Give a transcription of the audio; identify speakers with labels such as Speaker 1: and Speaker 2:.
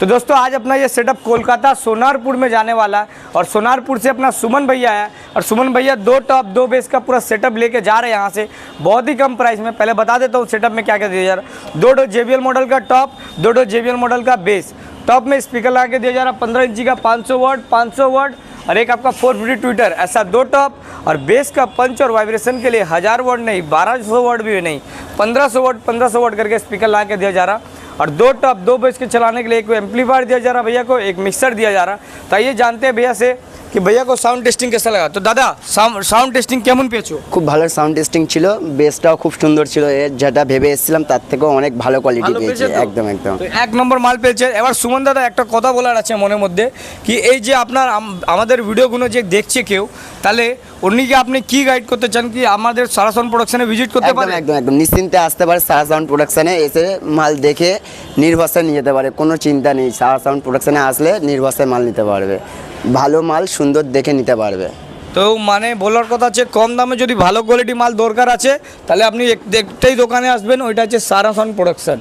Speaker 1: तो दोस्तों आज अपना ये सेटअप कोलकाता सोनारपुर में जाने वाला है और सोनारपुर से अपना सुमन भैया है और सुमन भैया 2 टॉप 2 बेस का पूरा सेटअप लेके जा रहे हैं यहाँ से बहुत ही कम प्राइस में। पहले बता देता हूँ सेटअप में क्या क्या दिया जा रहा है। 2 JBL मॉडल का टॉप, 2 JBL मॉडल का बेस। टॉप में स्पीकर लगा के दिया जा रहा है 15 इंची का 500 वाट और एक आपका 450 ट्विटर, ऐसा 2 टॉप। और बेस का पंच और वाइब्रेशन के लिए 1000 वाट नहीं, 1200 वाट भी नहीं, 1500 वाट करके स्पीकर लगा के दिया जा रहा। और 2 टॉप 2 बेस के चलाने के लिए एक एम्पलीफायर दिया जा रहा भैया को, एक मिक्सर दिया जा रहा। तो ये जानते हैं भैया से कि भैया को साउंड टेस्टिंग कैसा लगा। तो दादा साउंड टेस्टिंग কেমন পেয়েছো?
Speaker 2: খুব ভালো সাউন্ড টেস্টিং ছিল, বেসটাও খুব সুন্দর ছিল, যেটা ভেবে এসেছিলাম তার থেকেও অনেক ভালো কোয়ালিটি পেয়েছি। একদম একদম
Speaker 1: তো এক নম্বর মাল পেয়েছে। এবার সুমন দাদা একটা কথা বলার আছে মনের মধ্যে কি এই যে আপনার আমাদের ভিডিওগুলো যে দেখছে কেউ, তাহলে উনিকে আপনি কি গাইড করতে চান কি আমাদের সারা সাউন্ড প্রোডাকশনে ভিজিট করতে পারে?
Speaker 2: একদম একদম নিশ্চিন্তে আসতে পারে, সারা সাউন্ড প্রোডাকশনে এসে মাল দেখে নির্ভরসায় নিয়ে যেতে পারে, কোনো চিন্তা নেই। সারা সাউন্ড প্রোডাকশনে আসলে নির্ভরসায় মাল নিতে পারবে, ভালো মাল সুন্দর দেখে নিতে পারবে।
Speaker 1: তো মানে বলার কথা হচ্ছে কম দামে যদি ভালো কোয়ালিটি মাল দরকার আছে তাহলে আপনি একটাই দোকানে আসবেন, ওইটা হচ্ছে সারা সাউন্ড প্রোডাকশন।